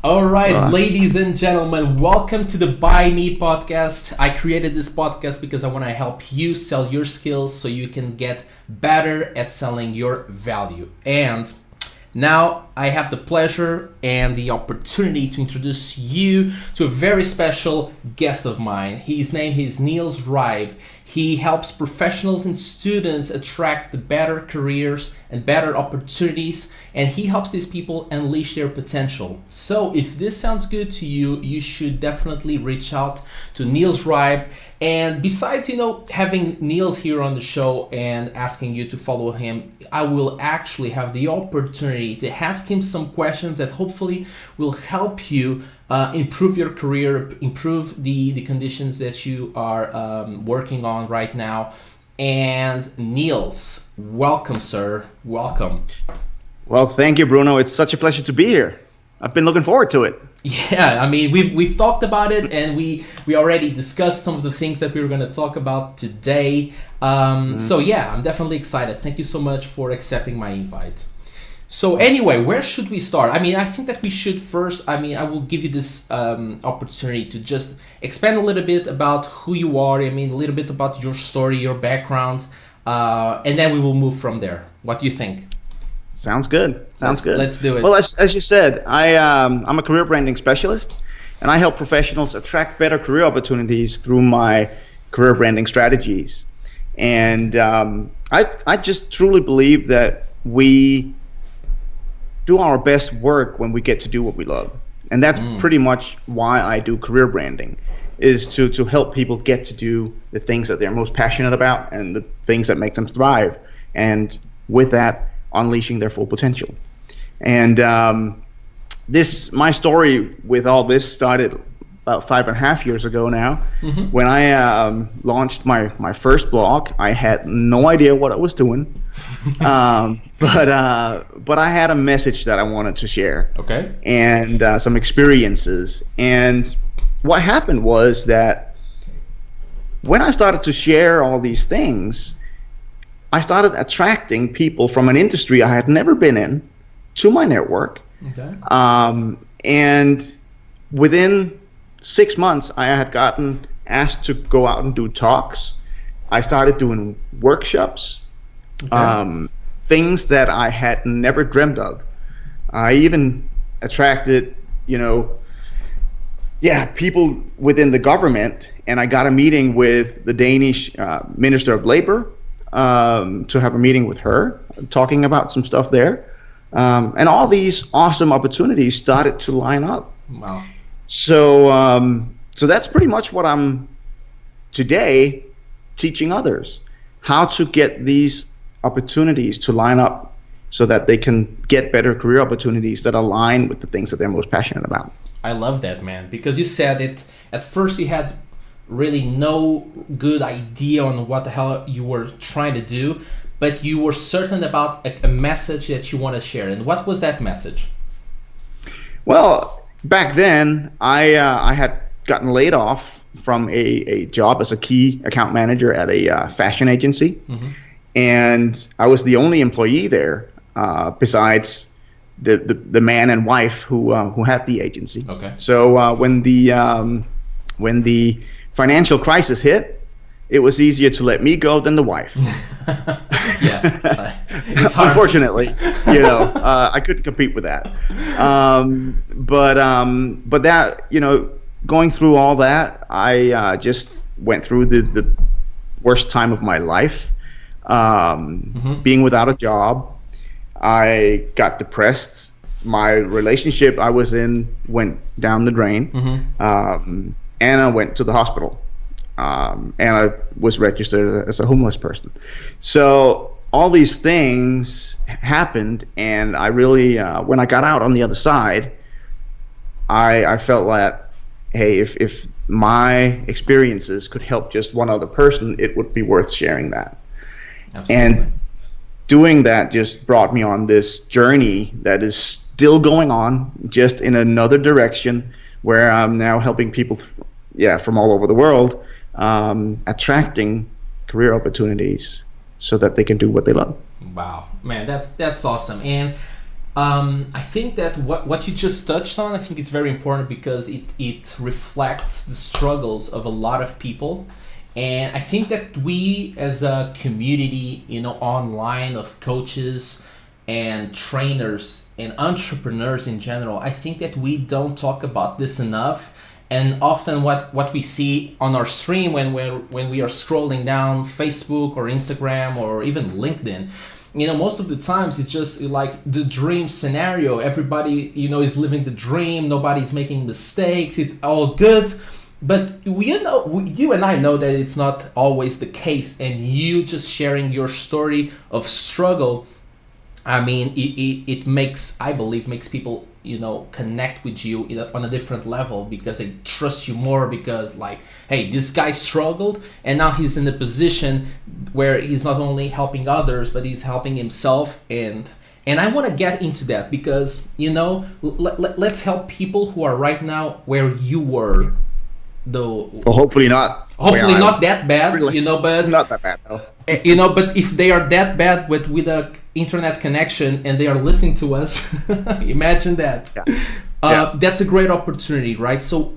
All right, ladies and gentlemen, welcome to the Buy Me podcast. I created this podcast because I want to help you sell your skills so you can get better at selling your value. And now I have the pleasure and the opportunity to introduce you to a very special guest of mine. His name is Niels Reib. He helps professionals and students attract the better careers and better opportunities, and he helps these people unleash their potential. So if this sounds good to you, you should definitely reach out to Niels Reib. And besides, having Niels here on the show and asking you to follow him, I will actually have the opportunity to ask him some questions that hopefully will help you improve your career, improve the conditions that you are working on right now. And Niels, welcome, sir. Welcome. Well, thank you, Bruno. It's such a pleasure to be here. I've been looking forward to it. Yeah, I mean, we've talked about it, and we already discussed some of the things that we were going to talk about today. So yeah, I'm definitely excited. Thank you so much for accepting my invite. So anyway, where should we start? I mean, I think that we should first, I will give you this opportunity to just expand a little bit about who you are. I mean, a little bit about your story, your background, and then we will move from there. What do you think? Sounds good. Good. Let's do it. Well, as you said, I'm a career branding specialist, and I help professionals attract better career opportunities through my career branding strategies. And I just truly believe that we do our best work when we get to do what we love. And that's pretty much why I do career branding, is to help people get to do the things that they're most passionate about and the things that make them thrive. And with that, unleashing their full potential. And my story with all this started about 5.5 years ago now. When I launched my first blog. I had no idea what I was doing, but I had a message that I wanted to share. Okay. And some experiences. And what happened was that when I started to share all these things, I started attracting people from an industry I had never been in to my network. Okay. And within 6 months, I had gotten asked to go out and do talks. I started doing workshops, things that I had never dreamt of. I even attracted, people within the government, and I got a meeting with the Danish Minister of Labor to have a meeting with her, talking about some stuff there. And all these awesome opportunities started to line up. Wow. So that's pretty much what I'm today teaching others, how to get these opportunities to line up so that they can get better career opportunities that align with the things that they're most passionate about. I love that, man, because you said it at first you had really no good idea on what the hell you were trying to do, but you were certain about a message that you want to share. And what was that message? Well, back then I had gotten laid off from a job as a key account manager at a fashion agency. And I was the only employee there besides the man and wife who had the agency. Okay. So when the financial crisis hit, it was easier to let me go than the wife. Yeah, it's hard. Unfortunately, I couldn't compete with that. But that, going through all that, I just went through the worst time of my life. Being without a job, I got depressed. My relationship I was in went down the drain. And I went to the hospital, and I was registered as a homeless person. So all these things happened, and I really, when I got out on the other side, I felt that, hey, if my experiences could help just one other person, it would be worth sharing that. Absolutely. And doing that just brought me on this journey that is still going on, just in another direction, where I'm now helping people, from all over the world, attracting career opportunities so that they can do what they love. Wow, man, that's awesome. And I think that what you just touched on, I think it's very important because it reflects the struggles of a lot of people. And I think that we as a community, online of coaches and trainers and entrepreneurs in general, I think that we don't talk about this enough. And often what we see on our stream when we are scrolling down Facebook or Instagram or even LinkedIn, most of the times it's just like the dream scenario. Everybody, is living the dream. Nobody's making mistakes. It's all good. But you and I know that it's not always the case. And you just sharing your story of struggle, I mean, it makes, I believe, makes people, connect with you on a different level because they trust you more because like, hey, this guy struggled and now he's in a position where he's not only helping others, but he's helping himself. And I want to get into that because, let's help people who are right now where you were. Though, well, hopefully not. Hopefully not that bad, really, but not that bad, no. But if they are that bad with a internet connection and they are listening to us, imagine that. Yeah. That's a great opportunity, right? So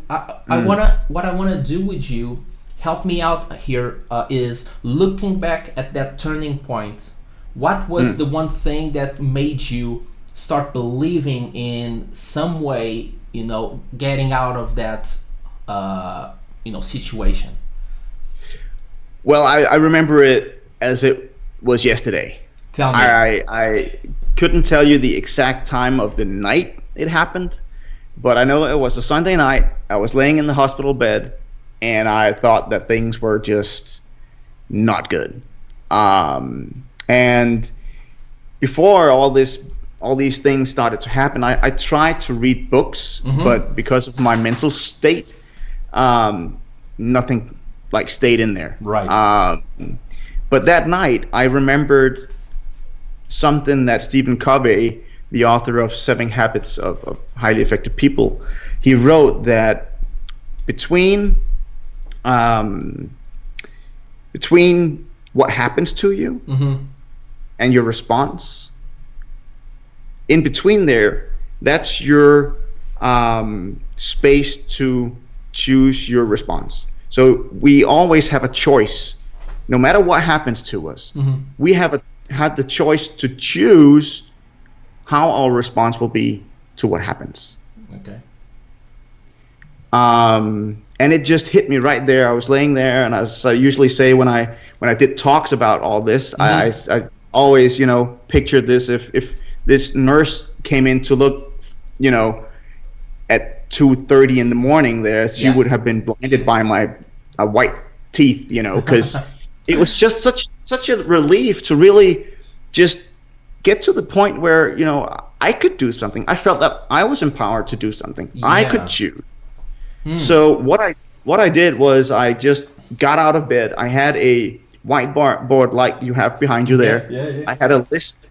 what I wanna do with you, help me out here, is looking back at that turning point. What was the one thing that made you start believing in some way, getting out of that situation? Well, I remember it as it was yesterday. Tell me. I couldn't tell you the exact time of the night it happened, but I know it was a Sunday night. I was laying in the hospital bed, and I thought that things were just not good. And before all these things started to happen, I tried to read books, but because of my mental state, nothing like stayed in there. Right. But that night I remembered something that Stephen Covey, the author of 7 Habits of Highly Effective People, he wrote that between what happens to you and your response, in between there, that's your space to choose your response. So we always have a choice, no matter what happens to us. We have the choice to choose how our response will be to what happens. Okay. And it just hit me right there. I was laying there, and as I usually say when I did talks about all this, I always pictured this if this nurse came in to look at 2:30 in the morning there, she would have been blinded by my white teeth, because it was just such a relief to really just get to the point where I could do something. I felt that I was empowered to do something. I could choose. So what I did was I just got out of bed. I had a whiteboard like you have behind you there. I had a list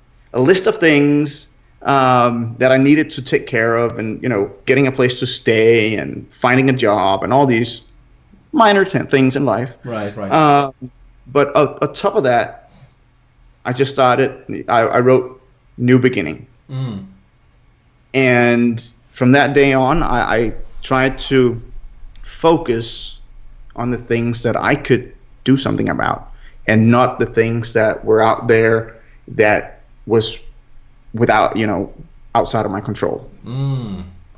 of things that I needed to take care of, and getting a place to stay and finding a job and all these minor things in life. Right. But on top of that, I just started. I wrote New Beginning, and from that day on, I tried to focus on the things that I could do something about, and not the things that were out there that was without outside of my control.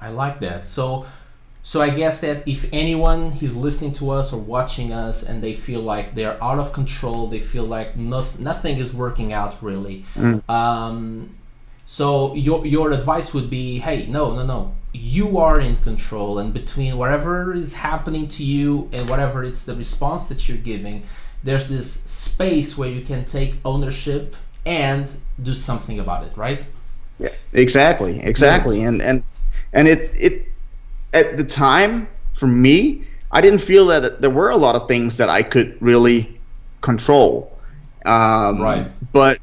I like that. So I guess that if anyone is listening to us or watching us and they feel like they're out of control, they feel like nothing is working out really, so your advice would be, hey, no, you are in control, and between whatever is happening to you and whatever it's the response that you're giving, there's this space where you can take ownership and do something about it, right? Yeah, exactly. Yes. And it at the time, for me, I didn't feel that there were a lot of things that I could really control. Right. But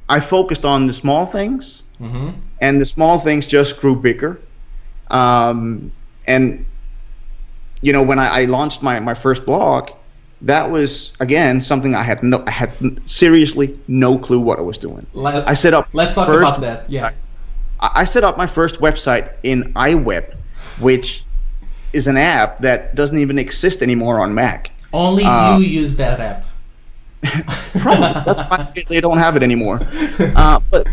I focused on the small things, and the small things just grew bigger. And when I launched my first blog, that was again something I had seriously no clue what I was doing. Let's talk about that. Yeah. I set up my first website in iWeb, which is an app that doesn't even exist anymore on Mac. Only you use that app. Probably. That's why they don't have it anymore.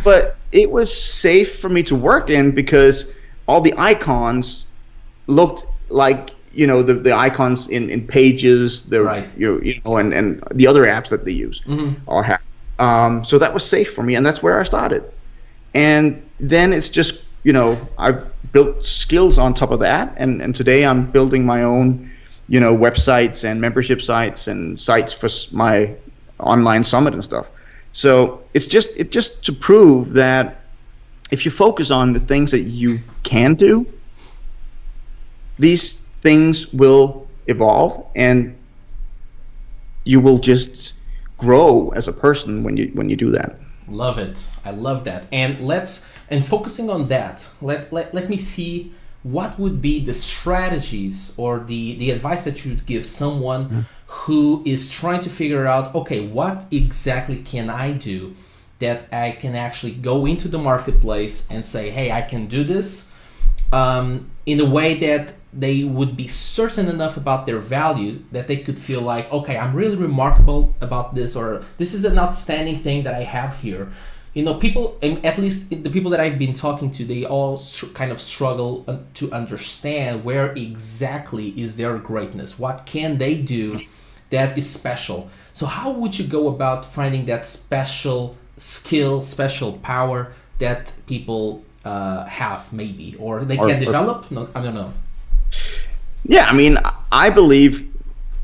But it was safe for me to work in because all the icons looked like, the icons in Pages, Right. and the other apps that they use or have. So that was safe for me, and that's where I started. And then it's just, I've built skills on top of that, and today I'm building my own, websites and membership sites and sites for my online summit and stuff. So it's just to prove that if you focus on the things that you can do, these things will evolve, and you will just grow as a person when you do that. Love it. I love that. And focusing on that, let me see what would be the strategies or the advice that you would give someone who is trying to figure out, okay, what exactly can I do that I can actually go into the marketplace and say, hey, I can do this in a way that they would be certain enough about their value that they could feel like, okay, I'm really remarkable about this, or this is an outstanding thing that I have here. People, and at least the people that I've been talking to, they all kind of struggle to understand where exactly is their greatness. What can they do that is special? So how would you go about finding that special skill, special power that people have, maybe, or they can develop? No, I don't know. Yeah, I mean, I believe,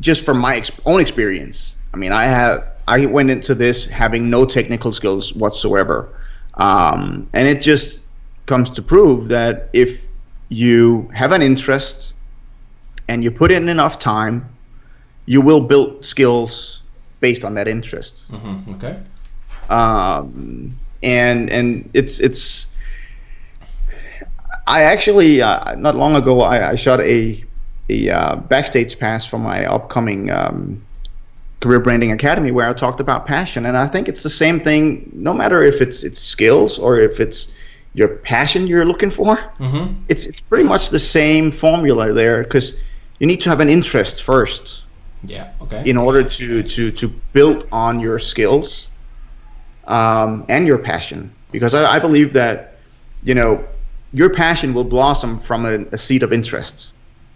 just from my own experience, I went into this having no technical skills whatsoever. And it just comes to prove that if you have an interest and you put in enough time, you will build skills based on that interest. Okay. And it's I actually not long ago I shot a backstage pass for my upcoming Career Branding Academy, where I talked about passion. And I think it's the same thing, no matter if it's skills or if it's your passion you're looking for. It's pretty much the same formula there, because you need to have an interest first. Yeah. Okay. In order to build on your skills and your passion, because I believe that your passion will blossom from a seed of interest.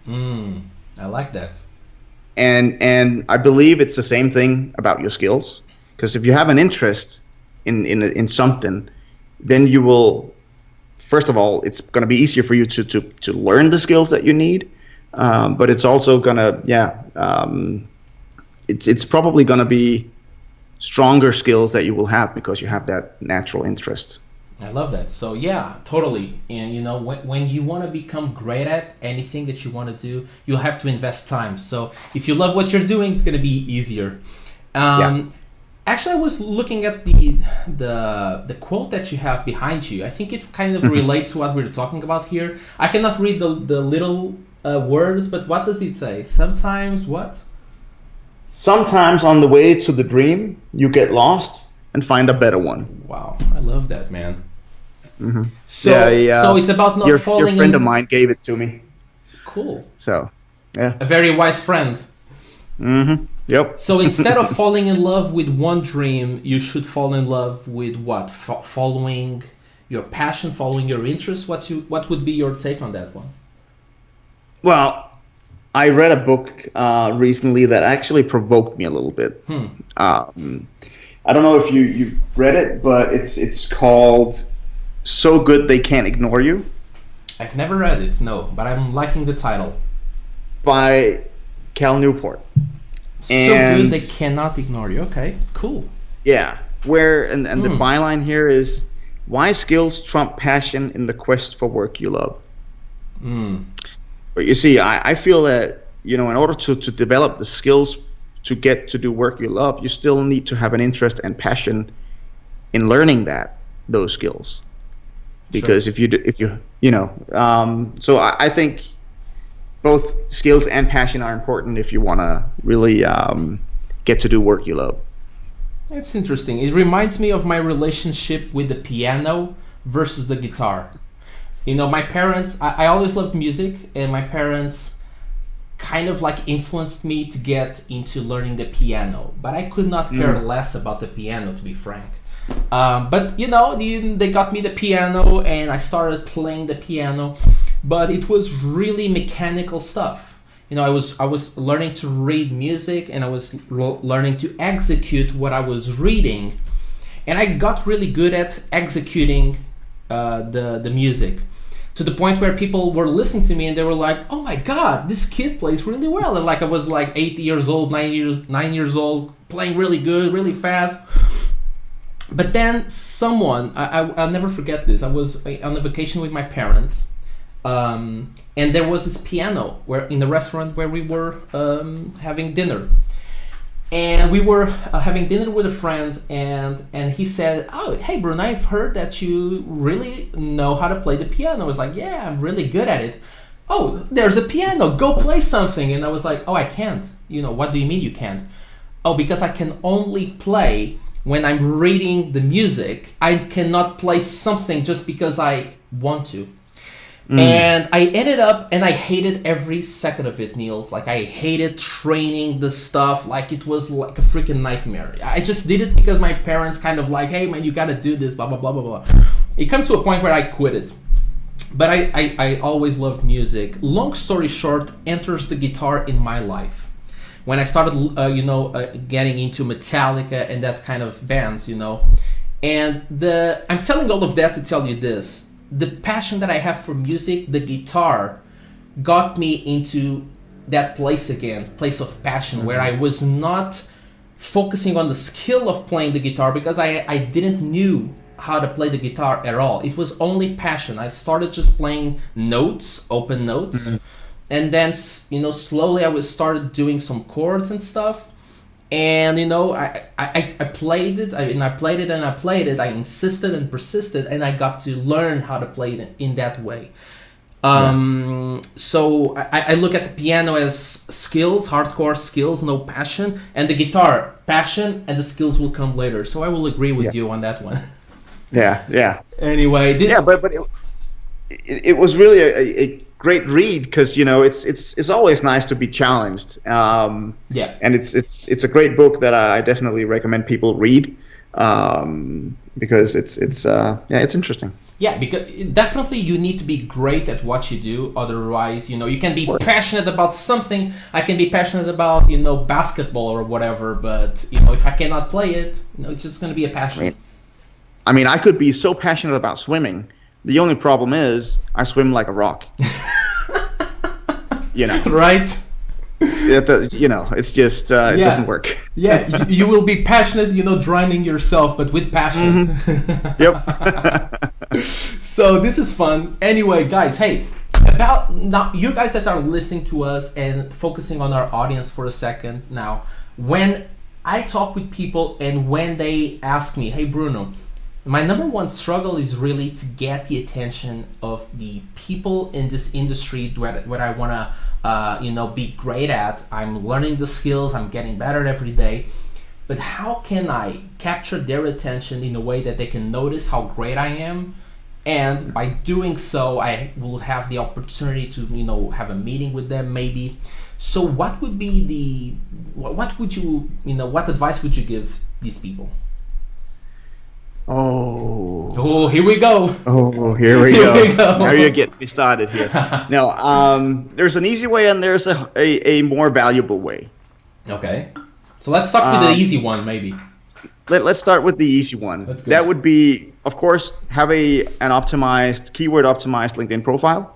I like that. And I believe it's the same thing about your skills, because if you have an interest in something, then you will, first of all, it's going to be easier for you to learn the skills that you need, but it's also going to it's probably going to be stronger skills that you will have because you have that natural interest. I love that. So yeah, totally. And when you want to become great at anything that you want to do, you'll have to invest time. So if you love what you're doing, it's going to be easier. Actually, I was looking at the quote that you have behind you. I think it kind of relates to what we're talking about here. I cannot read the little words, but what does it say? Sometimes what? Sometimes on the way to the dream, you get lost and find a better one. Wow, I love that, man. So, yeah, so it's about not falling. Your friend of mine gave it to me. Cool. So, yeah. A very wise friend. Yep. So instead of falling in love with one dream, you should fall in love with what? Following your passion, following your interests. What would be your take on that one? Well, I read a book recently that actually provoked me a little bit. I don't know if you read it, but it's called So Good They Can't Ignore You. I've never read it, no, but I'm liking the title. By Cal Newport. So good they cannot ignore you. Okay, cool. Yeah, and the byline here is, why skills trump passion in the quest for work you love. But you see, I feel that, in order to develop the skills to get to do work you love, you still need to have an interest and passion in learning those skills. Because if you so I think both skills and passion are important if you want to really get to do work you love. It's interesting. It reminds me of my relationship with the piano versus the guitar. You know, my parents, I always loved music, and my parents kind of like influenced me to get into learning the piano, but I could not care less about the piano, to be frank. But you know, they got me the piano, and I started playing the piano, but it was really mechanical stuff. You know, I was learning to read music, and I was learning to execute what I was reading, and I got really good at executing the music, to the point where people were listening to me and they were like, "Oh my God, this kid plays really well!" And like I was like 8 years old, 9 years old, playing really good, really fast. But then someone, I'll never forget this. I was on a vacation with my parents, and there was this piano in the restaurant where we were having dinner. And we were having dinner with a friend, and he said, "Oh, hey Bruno, I've heard that you really know how to play the piano." I was like, "Yeah, I'm really good at it." "Oh, there's a piano, go play something." And I was like, "Oh, I can't." "You know, what do you mean you can't?" "Oh, because I can only play when I'm reading the music. I cannot play something just because I want to." And I ended up, and I hated every second of it, Niels. Like, I hated training the stuff. Like, it was like a freaking nightmare. I just did it because my parents kind of like, "Hey man, you gotta do this, blah, blah, blah, blah, blah." It comes to a point where I quit it. But I always loved music. Long story short, enters the guitar in my life. When I started, getting into Metallica and that kind of bands, you know. And I'm telling all of that to tell you this. The passion that I have for music, the guitar, got me into that place again, place of passion, where I was not focusing on the skill of playing the guitar, because I didn't knew how to play the guitar at all. It was only passion. I started just playing notes, open notes, and then slowly I started doing some chords and stuff. And I played it, and I played it, and I played it. I insisted and persisted, and I got to learn how to play it in that way. So I look at the piano as skills, hardcore skills, no passion, and the guitar, passion, and the skills will come later. So I will agree with you on that one. Yeah. Anyway, but it was really a great read, because it's always nice to be challenged. And it's a great book that I definitely recommend people read, because it's interesting. Yeah, because definitely you need to be great at what you do. Otherwise, you can be passionate about something. I can be passionate about basketball or whatever, but if I cannot play it, it's just going to be a passion. I mean, I could be so passionate about swimming. The only problem is I swim like a rock. Right? It's just it doesn't work. Yeah, you will be passionate, drowning yourself, but with passion. Yep. So this is fun. Anyway, guys, hey, about now, you guys that are listening to us and focusing on our audience for a second now, when I talk with people and when they ask me, "Hey Bruno, my number one struggle is really to get the attention of the people in this industry where I want to, be great at. I'm learning the skills. I'm getting better every day. But how can I capture their attention in a way that they can notice how great I am? And by doing so, I will have the opportunity to, have a meeting with them maybe." So what would be what advice would you give these people? Oh, here we go. Oh, here we go. Now you're getting me started here. Now, there's an easy way and there's a more valuable way. Okay. So let's start with the easy one, maybe. Let's start with the easy one. That would be, of course, have an optimized, keyword optimized LinkedIn profile,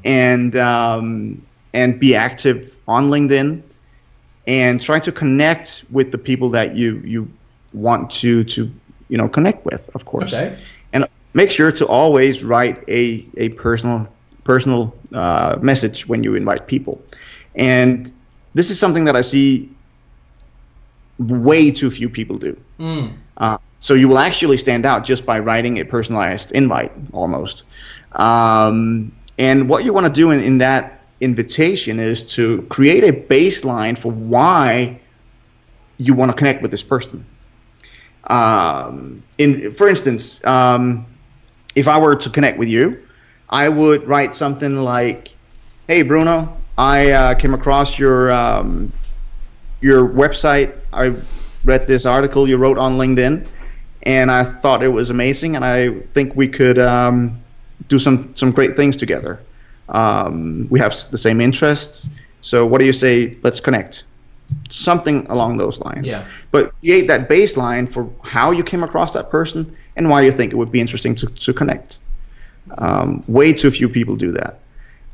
and be active on LinkedIn, and try to connect with the people that you want to connect with, of course. Okay. And make sure to always write a personal message when you invite people. And this is something that I see way too few people do. So you will actually stand out just by writing a personalized invite, almost. And what you want to do in that invitation is to create a baseline for why you want to connect with this person. For instance, if I were to connect with you, I would write something like, "Hey Bruno, I came across your website. I read this article you wrote on LinkedIn, and I thought it was amazing, and I think we could do some great things together. We have the same interests, so what do you say? Let's connect." Something along those lines. Yeah. But create that baseline for how you came across that person and why you think it would be interesting to connect. Way too few people do that.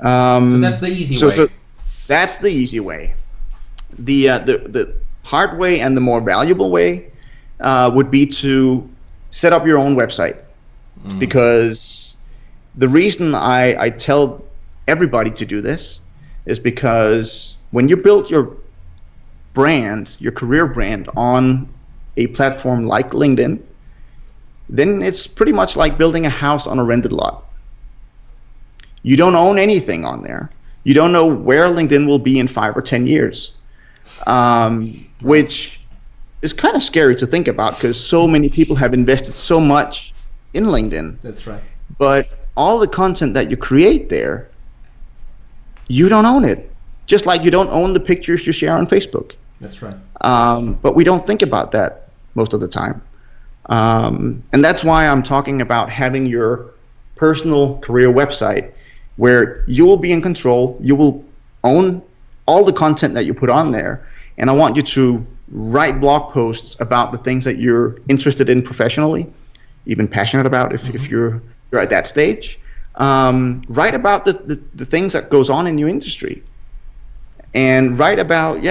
So that's the easy way. So that's the easy way. The hard way and the more valuable way would be to set up your own website. Because the reason I tell everybody to do this is because when you build your brand, your career brand, on a platform like LinkedIn, then it's pretty much like building a house on a rented lot. You don't own anything on there. You don't know where LinkedIn will be in 5 or 10 years, which is kind of scary to think about because so many people have invested so much in LinkedIn. That's right. But all the content that you create there, you don't own it. Just like you don't own the pictures you share on Facebook. That's right. But we don't think about that most of the time. And that's why I'm talking about having your personal career website where you will be in control. You will own all the content that you put on there. And I want you to write blog posts about the things that you're interested in professionally, even passionate about if you're at that stage. Write about the things that goes on in your industry. And write about,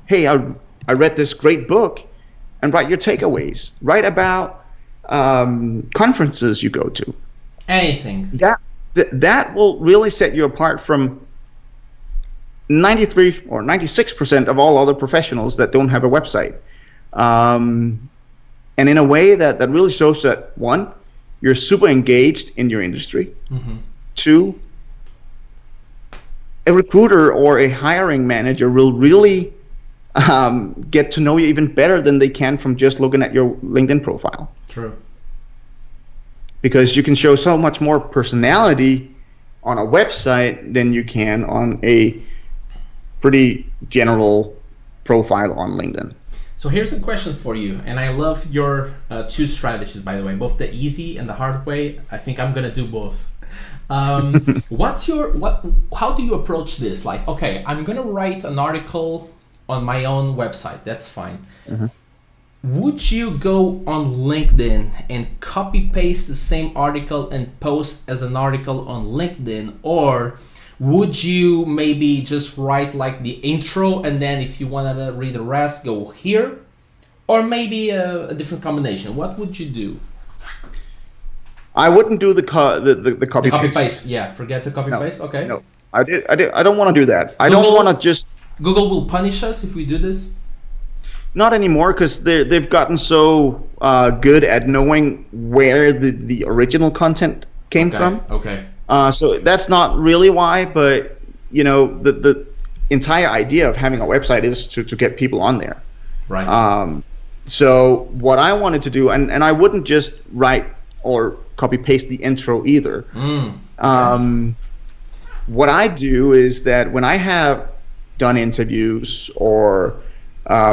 hey, I read this great book, and write your takeaways. Write about conferences you go to. Anything. That will really set you apart from 93 or 96% of all other professionals that don't have a website. And in a way that really shows that, one, you're super engaged in your industry. Mm-hmm. Two, a recruiter or a hiring manager will really get to know you even better than they can from just looking at your LinkedIn profile. True. Because you can show so much more personality on a website than you can on a pretty general profile on LinkedIn. So here's a question for you, and I love your two strategies, by the way, both the easy and the hard way. I think I'm gonna do both. How do you approach this? Like, okay, I'm gonna write an article on my own website. That's fine. Mm-hmm. Would you go on LinkedIn and copy paste the same article and post as an article on LinkedIn, or would you maybe just write like the intro and then if you want to read the rest, go here, or maybe a different combination? What would you do? I wouldn't do the copy paste. Yeah, forget the copy paste. Okay. No, I don't want to do that. I don't want to just. Google will punish us if we do this. Not anymore, because they've gotten so good at knowing where the original content came from. Okay. So that's not really why, but the entire idea of having a website is to get people on there. Right. So what I wanted to do, and I wouldn't just write or copy paste the intro either. What I do is that when I have done interviews or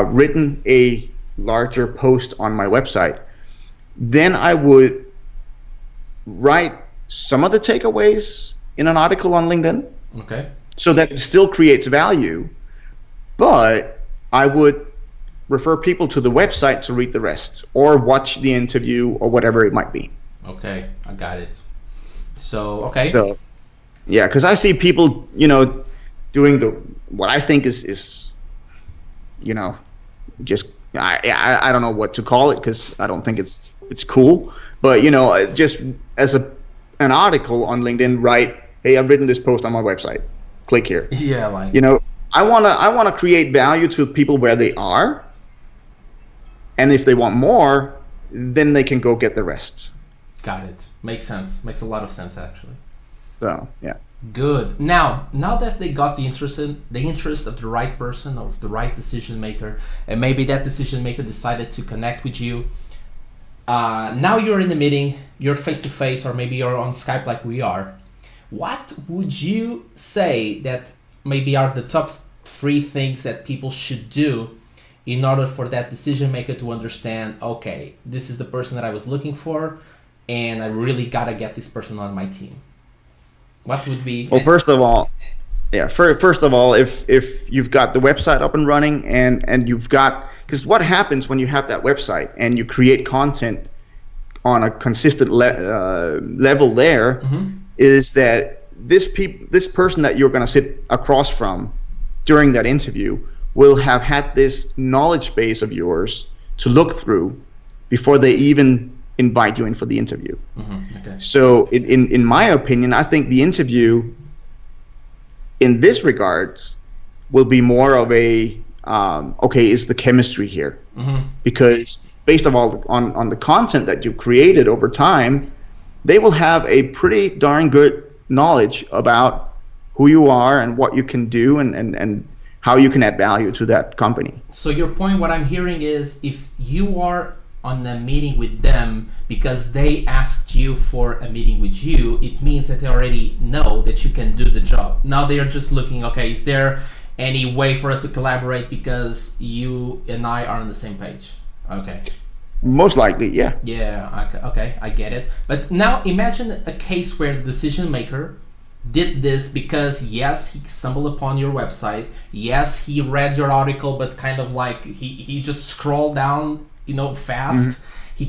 written a larger post on my website, then I would write some of the takeaways in an article on LinkedIn. Okay. So that it still creates value, but I would refer people to the website to read the rest or watch the interview or whatever it might be. Okay, I got it. So, okay. So, yeah, because I see people, doing what I think is just I don't know what to call it because I don't think it's cool, but just as an article on LinkedIn, write, hey, I've written this post on my website, click here. Yeah, like I wanna create value to people where they are, and if they want more, then they can go get the rest. Got it. Makes sense. Makes a lot of sense actually. So yeah. Good. Now that they got the interest of the right person, of the right decision maker, and maybe that decision maker decided to connect with you, Now you're in the meeting, you're face to face, or maybe you're on Skype like we are. What would you say that maybe are the top 3 things that people should do in order for that decision maker to understand, okay, this is the person that I was looking for, and I really gotta get this person on my team? What would be? Well, first of all, if you've got the website up and running and you've got, because what happens when you have that website and you create content on a consistent level there, is that this person that you're going to sit across from during that interview will have had this knowledge base of yours to look through before they even invite you in for the interview. Okay. So in my opinion, I think the interview in this regards will be more of a okay, is the chemistry here? Because based on the content that you've created over time, they will have a pretty darn good knowledge about who you are and what you can do and how you can add value to that company. So your point, what I'm hearing is, if you are on a meeting with them because they asked you for a meeting with you, it means that they already know that you can do the job. Now they are just looking, okay, is there any way for us to collaborate because you and I are on the same page? Okay. Most likely, yeah. Yeah, okay, I get it. But now imagine a case where the decision maker did this because, yes, he stumbled upon your website. Yes, he read your article, but kind of like he just scrolled down, fast. He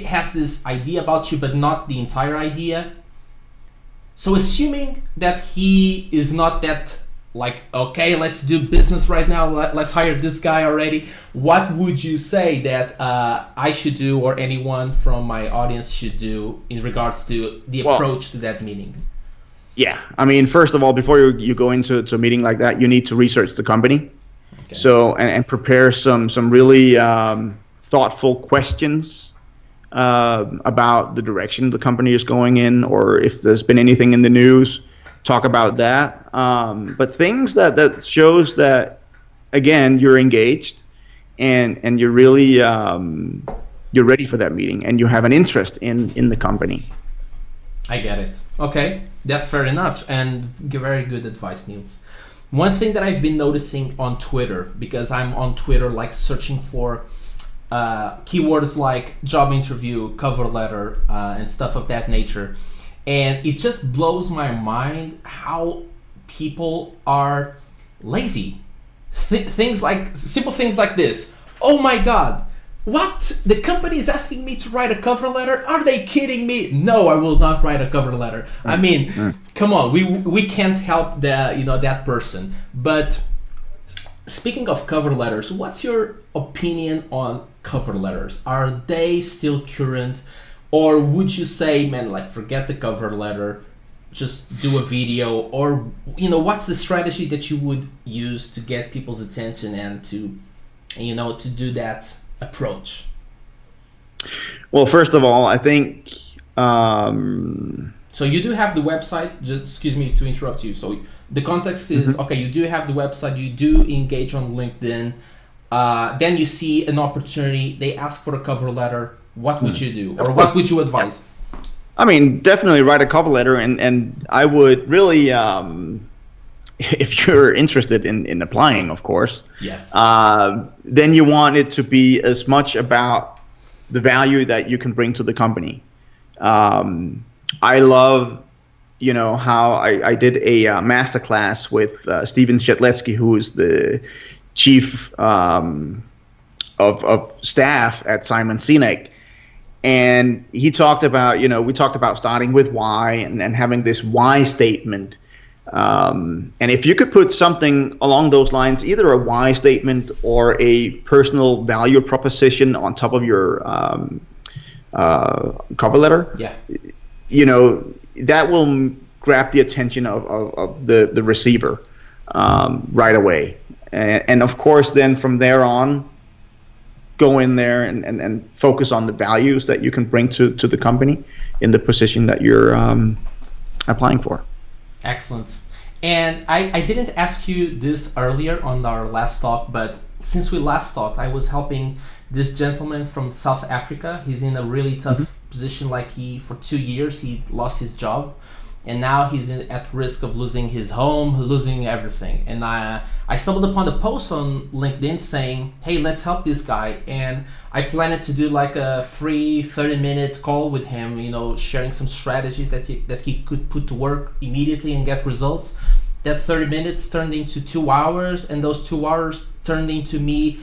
has this idea about you, but not the entire idea. So assuming that he is not that like, okay, let's do business right now, let's hire this guy already, what would you say that I should do, or anyone from my audience should do, in regards to the approach to that meeting? Yeah, I mean, first of all, before you go into a meeting like that, you need to research the company. Okay. So and prepare some really thoughtful questions about the direction the company is going in, or if there's been anything in the news, talk about that. But things that shows that, again, you're engaged and you're really you're ready for that meeting and you have an interest in the company. I get it. Okay, that's fair enough, and very good advice, Niels. One thing that I've been noticing on Twitter, because I'm on Twitter like searching for keywords like job interview, cover letter, and stuff of that nature, and it just blows my mind how people are lazy. Simple things like this. Oh my God, what? The company is asking me to write a cover letter? Are they kidding me? No, I will not write a cover letter. I mean, come on, we can't help that person. But speaking of cover letters, what's your opinion on cover letters? Are they still current? Or would you say, man, like, forget the cover letter, just do a video? Or, what's the strategy that you would use to get people's attention and to do that approach? Well, first of all, I think so you do have the website. Just excuse me to interrupt you. So the context is okay, you do have the website, you do engage on LinkedIn, then you see an opportunity, they ask for a cover letter. What would you do, or what would you advise? I mean, definitely write a cover letter, and I would really if you're interested in applying, of course. Yes. Then you want it to be as much about the value that you can bring to the company. I love, how I did a masterclass with Steven Shetletsky, who is the chief of staff at Simon Sinek. And he talked about, we talked about starting with why and having this why statement. And if you could put something along those lines, either a why statement or a personal value proposition on top of your cover letter, that will grab the attention of the receiver right away. And of course, then from there on, go in there and focus on the values that you can bring to the company in the position that you're applying for. Excellent. And I didn't ask you this earlier on our last talk, but since we last talked, I was helping this gentleman from South Africa. He's in a really tough position. Like for 2 years, he lost his job, and now he's at risk of losing his home, losing everything. And I stumbled upon a post on LinkedIn saying, hey, let's help this guy. And I planned to do like a free 30-minute call with him, sharing some strategies that he could put to work immediately and get results. That 30 minutes turned into 2 hours, and those 2 hours turned into me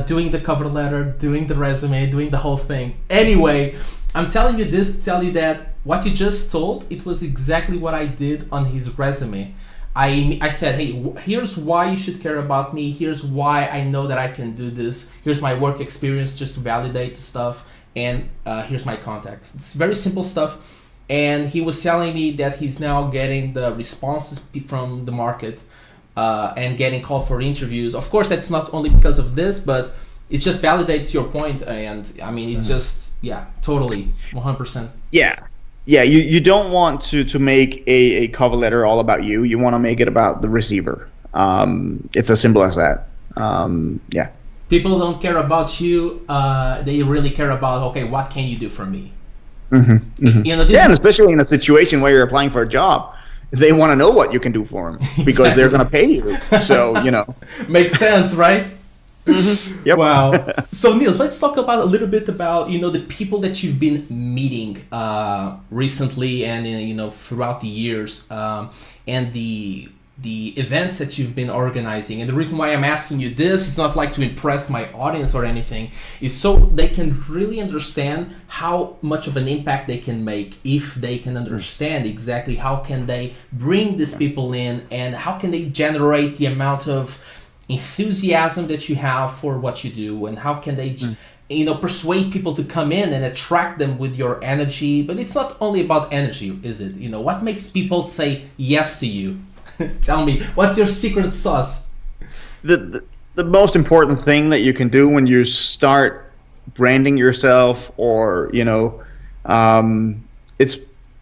doing the cover letter, doing the resume, doing the whole thing. Anyway, I'm telling you this to tell you that what you just told, it was exactly what I did on his resume. I said, hey, here's why you should care about me. Here's why I know that I can do this. Here's my work experience just to validate the stuff. And here's my contacts. It's very simple stuff. And he was telling me that he's now getting the responses from the market and getting called for interviews. Of course, that's not only because of this, but it just validates your point. And I mean, it's just, totally, 100%. Yeah, you don't want to make a cover letter all about you. You want to make it about the receiver. It's as simple as that. People don't care about you. They really care about, okay, what can you do for me? And especially in a situation where you're applying for a job, they want to know what you can do for them because they're going to pay you. So, Makes sense, right? Yep. Wow. So Niels, let's talk about a little bit about the people that you've been meeting recently and throughout the years, and the events that you've been organizing. And the reason why I'm asking you this is not like to impress my audience or anything, is so they can really understand how much of an impact they can make if they can understand exactly how can they bring these people in and how can they generate the amount of enthusiasm that you have for what you do, and how can they persuade people to come in and attract them with your energy. But it's not only about energy, is it? What makes people say yes to you? Tell me, what's your secret sauce? The most important thing that you can do when you start branding yourself, or it's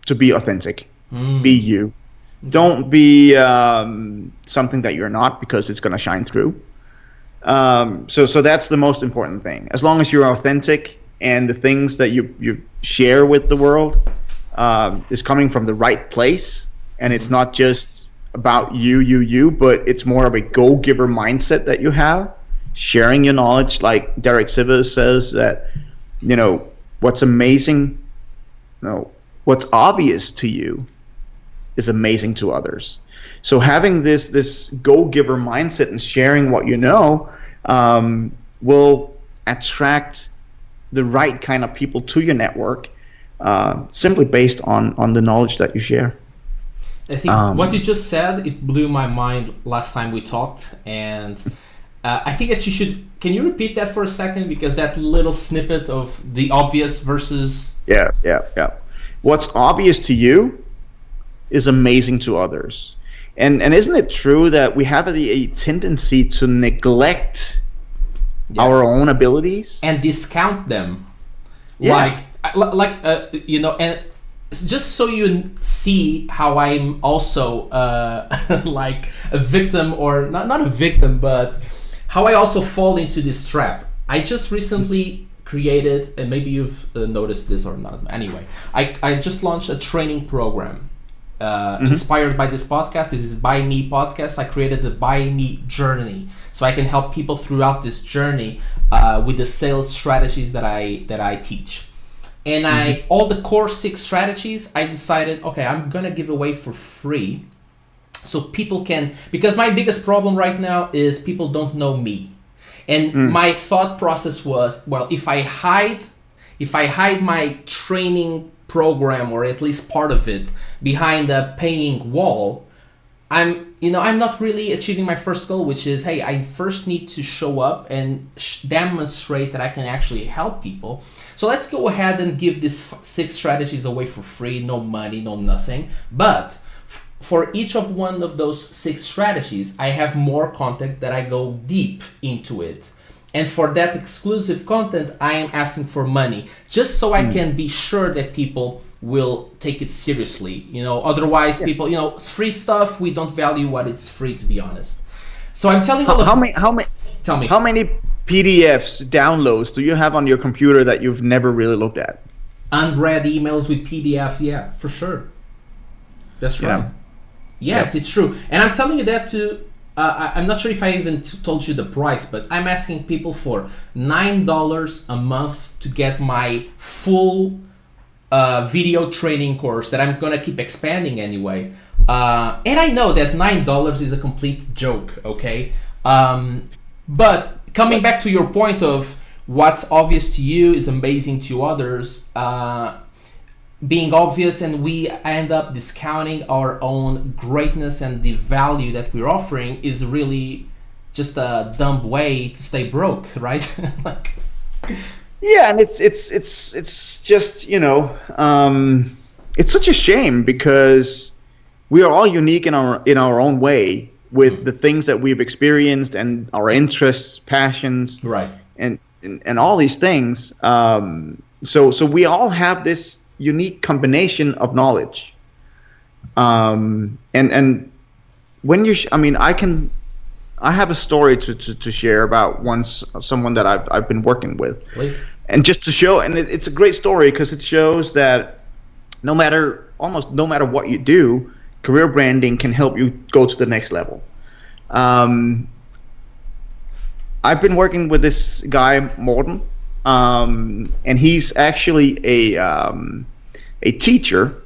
to be authentic. Be you. Don't be something that you're not, because it's going to shine through. So that's the most important thing. As long as you're authentic and the things that you share with the world is coming from the right place, and it's not just about you, but it's more of a go-giver mindset that you have, sharing your knowledge. Like Derek Sivers says that, what's amazing, what's obvious to you is amazing to others. So having this go-giver mindset and sharing what you know will attract the right kind of people to your network, simply based on the knowledge that you share. I think what you just said, it blew my mind last time we talked, and I think that can you repeat that for a second, because that little snippet of the obvious versus... Yeah. What's obvious to you is amazing to others. And isn't it true that we have a tendency to neglect our own abilities? And discount them. Yeah. And just so you see how I'm also like a victim, or not a victim, but how I also fall into this trap. I just recently created, and maybe you've noticed this or not, anyway, I just launched a training program inspired by this podcast. This is By Me podcast. I created the By Me journey, so I can help people throughout this journey with the sales strategies that I teach. And all the core 6 strategies, I decided, okay, I'm gonna give away for free, so people can, because my biggest problem right now is people don't know me. And my thought process was, well, if I hide my training program, or at least part of it, behind a paying wall, I'm not really achieving my first goal, which is, hey, I first need to show up and demonstrate that I can actually help people. So let's go ahead and give these 6 strategies away for free, no money, no nothing. But for each of one of those 6 strategies, I have more content that I go deep into it. And for that exclusive content, I am asking for money, just so I can be sure that people will take it seriously. Otherwise people, free stuff, we don't value what it's free, to be honest. So I'm telling you, Tell me. How many PDFs, downloads do you have on your computer that you've never really looked at? Unread emails with PDFs, yeah, for sure. That's right. Yeah. Yes, it's true. And I'm telling you that to, I'm not sure if I even told you the price, but I'm asking people for $9 a month to get my full video training course that I'm gonna keep expanding anyway. And I know that $9 is a complete joke, okay? But coming back to your point of what's obvious to you is amazing to others, being obvious, and we end up discounting our own greatness and the value that we're offering is really just a dumb way to stay broke, right? Like, yeah, and it's just, you know, it's such a shame because we are all unique in our own way with the things that we've experienced and our interests, passions, right, and all these things. So we all have this unique combination of knowledge. And when you, I have a story to share about someone that I've been working with. Please. And just to show, and it's a great story because it shows that almost no matter what you do, career branding can help you go to the next level. I've been working with this guy, Morten, and he's actually a teacher,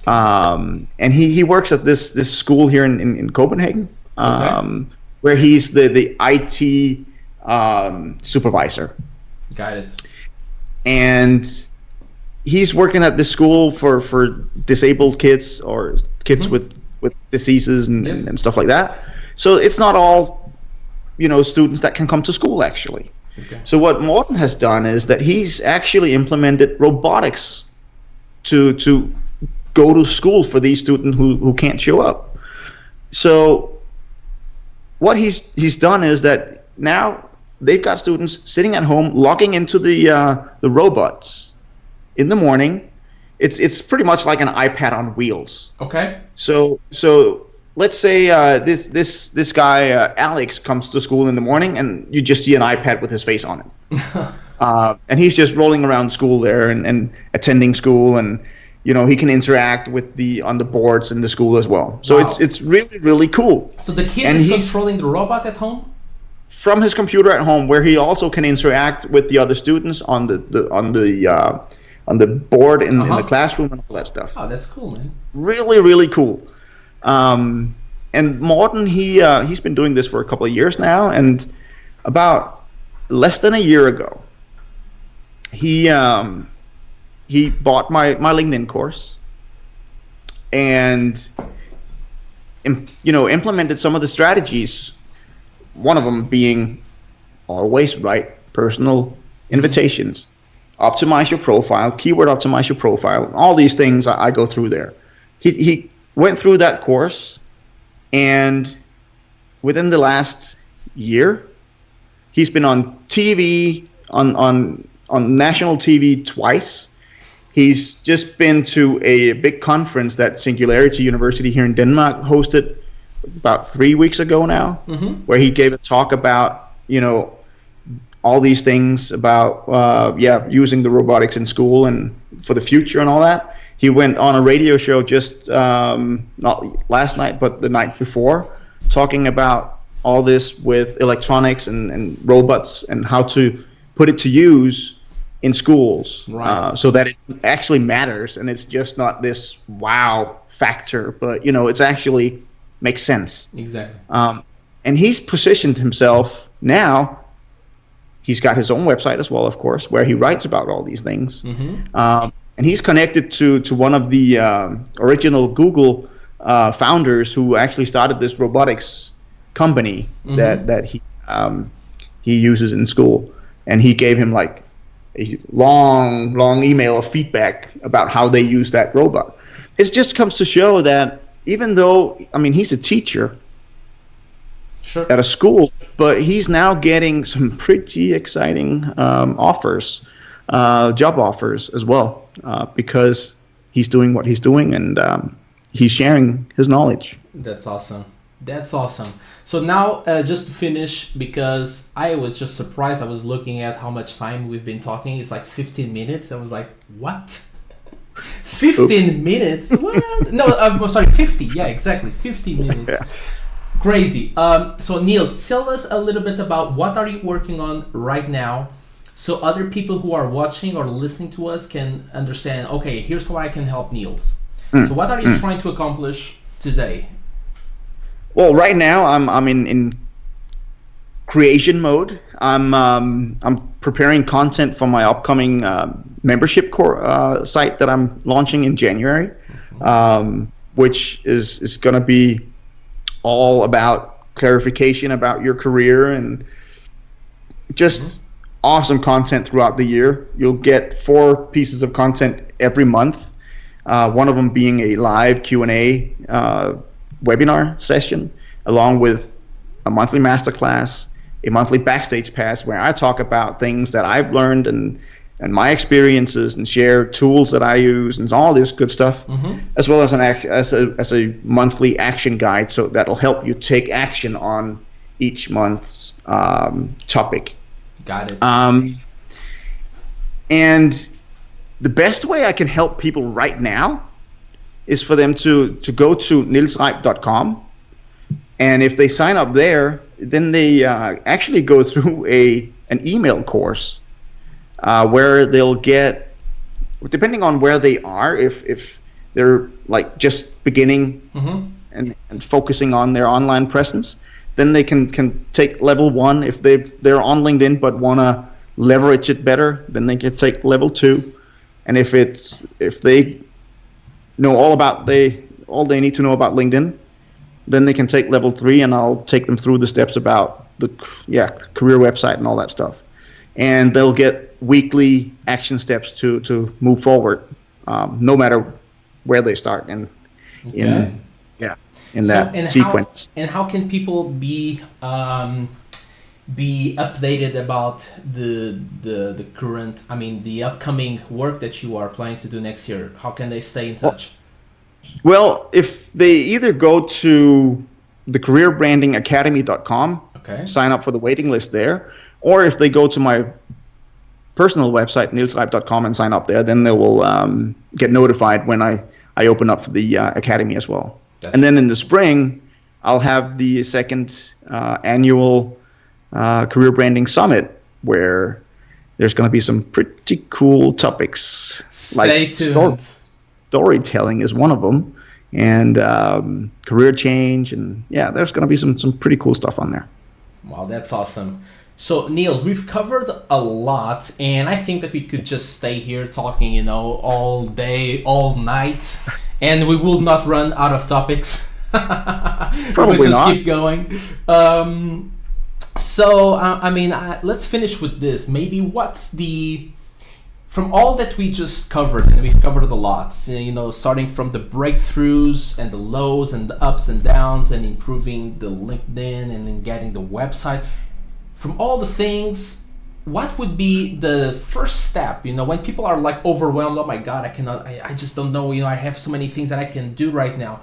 and he works at this school here in Copenhagen, where he's the IT supervisor. Got it. And he's working at this school for disabled kids or kids with diseases and stuff like that. So it's not all, students that can come to school actually. Okay. So what Morten has done is that he's actually implemented robotics to go to school for these students who can't show up. So what he's done is that now they've got students sitting at home logging into the robots in the morning. It's pretty much like an iPad on wheels. Okay. So let's say this guy Alex comes to school in the morning, and you just see an iPad with his face on it, and he's just rolling around school there and attending school, and he can interact with on the boards in the school as well. So wow. it's really, really cool. So the kid is controlling the robot at home from his computer at home, where he also can interact with the other students on the board in the classroom and all that stuff. Oh, that's cool, man. Really, really cool. And Morten, he's been doing this for a couple of years now, and about less than a year ago, he bought my LinkedIn course and implemented some of the strategies. One of them being always write personal invitations, optimize your profile, keyword optimize your profile, all these things I go through there. He went through that course, and within the last year, he's been on TV, on national TV twice. He's just been to a big conference that Singularity University here in Denmark hosted about 3 weeks ago now, where he gave a talk about, all these things about, using the robotics in school and for the future and all that. He went on a radio show just not last night, but the night before, talking about all this with electronics and robots and how to put it to use in schools, right. So that it actually matters and it's just not this wow factor, but it's actually makes sense. Exactly. And he's positioned himself now. He's got his own website as well, of course, where he writes about all these things. And he's connected to one of the original Google founders who actually started this robotics company that he uses in school. And he gave him like a long email of feedback about how they use that robot. It just comes to show that even though, he's a teacher at a school, but he's now getting some pretty exciting offers, job offers as well, because he's doing what he's doing and he's sharing his knowledge. That's awesome. That's awesome. So now, just to finish, because I was just surprised. I was looking at how much time we've been talking. It's like 15 minutes. I was like, what? 15 Oops. minutes? What? No, I'm sorry, 50. Yeah, exactly. 50 minutes. Yeah. Crazy. So Niels, tell us a little bit about what are you working on right now, so other people who are watching or listening to us can understand, okay, here's how I can help Niels. So what are you trying to accomplish today? Well, right now I'm in creation mode. I'm preparing content for my upcoming membership site that I'm launching in January, which is going to be all about clarification about your career and just awesome content throughout the year. You'll get 4 pieces of content every month. One of them being a live Q&A webinar session, along with a monthly masterclass, a monthly backstage pass where I talk about things that I've learned and my experiences and share tools that I use and all this good stuff, as well as as a monthly action guide, so that'll help you take action on each month's topic. Got it. And the best way I can help people right now is for them to go to nielsreib.com, and if they sign up there, then they actually go through an email course where they'll get, depending on where they are, if they're like just beginning and focusing on their online presence, then they can take level 1. If they're on LinkedIn but want to leverage it better, then they can take level 2. And if they know all they need to know about LinkedIn, then they can take level 3, and I'll take them through the steps about the career website and all that stuff. And they'll get weekly action steps to move forward, no matter where they start in that sequence. How can people be updated about the current, the upcoming work that you are planning to do next year? How can they stay in touch? Well, if they either go to the careerbrandingacademy.com, sign up for the waiting list there, or if they go to my personal website, nielsreib.com, and sign up there, then they will get notified when I open up for the academy as well. And then in the spring, I'll have the second annual Career Branding Summit, where there's going to be some pretty cool topics. Stay tuned. Storytelling is one of them, and career change, and there's going to be some pretty cool stuff on there. Wow, that's awesome. So Niels, we've covered a lot, and I think that we could just stay here talking, all day, all night, and we will not run out of topics. Probably we'll just not. keep going. Let's finish with this. Maybe from all that we just covered, and we've covered a lot, starting from the breakthroughs and the lows and the ups and downs and improving the LinkedIn and then getting the website. From all the things, what would be the first step, when people are like overwhelmed, oh my God, I just don't know, I have so many things that I can do right now.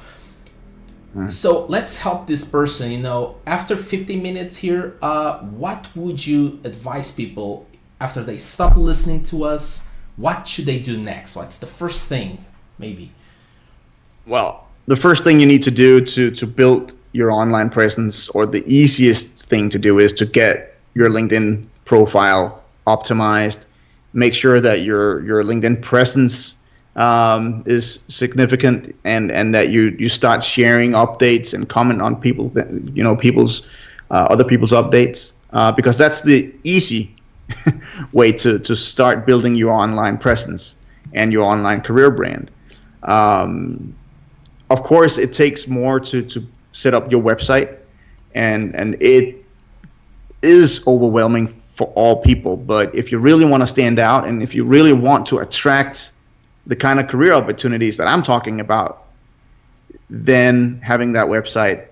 So let's help this person, after 50 minutes here, what would you advise people after they stop listening to us? What should they do next? What's the first thing, maybe? Well, the first thing you need to do to build your online presence, or the easiest thing to do, is to get your LinkedIn profile optimized. Make sure that your LinkedIn presence is significant, and that you start sharing updates and comment on other people's updates, because that's the easy way to start building your online presence and your online career brand. Of course, it takes more to set up your website, and it is overwhelming for all people. But if you really want to stand out, and if you really want to attract the kind of career opportunities that I'm talking about, then having that website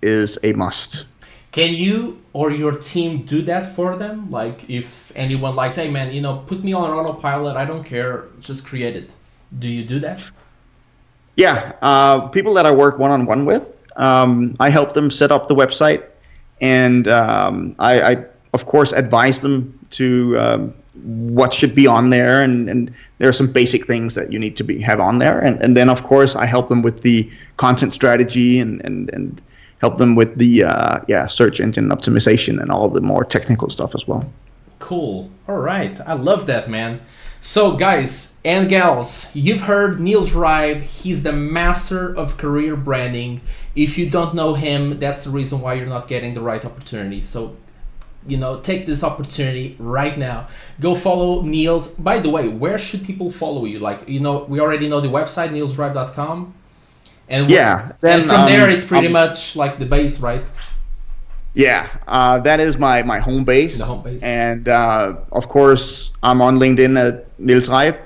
is a must. Can you or your team do that for them? Like if anyone likes, hey man, put me on autopilot, I don't care, just create it. Do you do that? Yeah, people that I work one-on-one with, I help them set up the website, and I of course advise them to what should be on there, and there are some basic things that you need to have on there, and then of course I help them with the content strategy and help them with the search engine optimization and all the more technical stuff as well. Cool. All right. I love that, man. So guys and gals, you've heard Niels Reib. He's the master of career branding. If you don't know him, that's the reason why you're not getting the right opportunity. So, take this opportunity right now. Go follow Niels. By the way, where should people follow you? Like, we already know the website, nielsreib.com. And then from there, it's pretty much like the base, right? Yeah, that is my home base. The home base. And of course, I'm on LinkedIn at Niels Reib,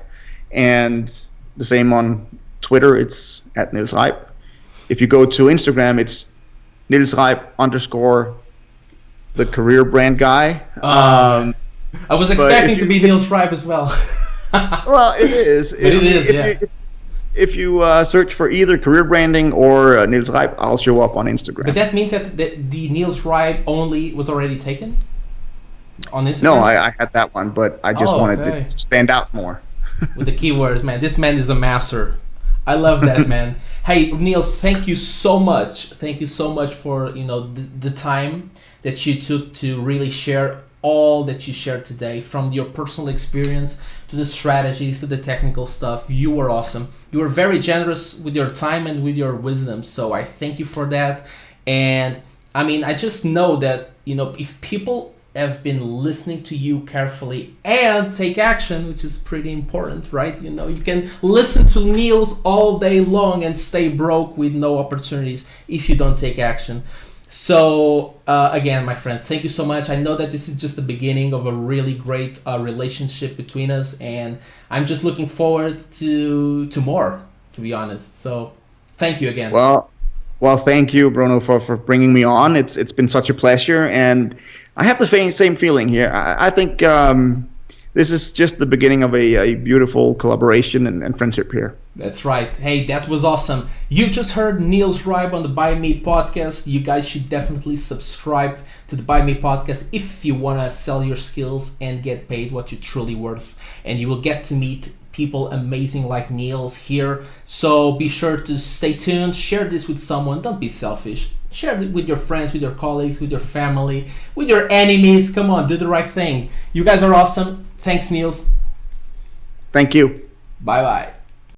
and the same on Twitter. It's at Niels Reib. If you go to Instagram, it's Niels Reib _ the career brand guy. I was expecting to be Niels Reib as well. Well, it is. If you search for either career branding or Niels Reib, I'll show up on Instagram. But that means that the Niels Reib only was already taken on Instagram? No, I had that one, but I just wanted it to stand out more. With the keywords, man. This man is a master. I love that, man. Hey, Niels, thank you so much. Thank you so much for the time that you took to really share all that you shared today, from your personal experience to the strategies to the technical stuff. You were awesome. You were very generous with your time and with your wisdom. So I thank you for that. And I just know that, if people have been listening to you carefully and take action, which is pretty important, right? You can listen to Niels all day long and stay broke with no opportunities if you don't take action. So again, my friend, thank you so much. I know that this is just the beginning of a really great relationship between us, and I'm just looking forward to more, to be honest. So thank you again. Well, thank you, Bruno, for bringing me on. It's been such a pleasure, and I have the same feeling here. I think this is just the beginning of a beautiful collaboration and friendship here. That's right. Hey, that was awesome. You just heard Niels Reib on the By Me podcast. You guys should definitely subscribe to the By Me podcast if you want to sell your skills and get paid what you're truly worth. And you will get to meet people amazing like Niels here. So be sure to stay tuned. Share this with someone. Don't be selfish. Share it with your friends, with your colleagues, with your family, with your enemies. Come on, do the right thing. You guys are awesome. Thanks, Niels. Thank you. Bye-bye.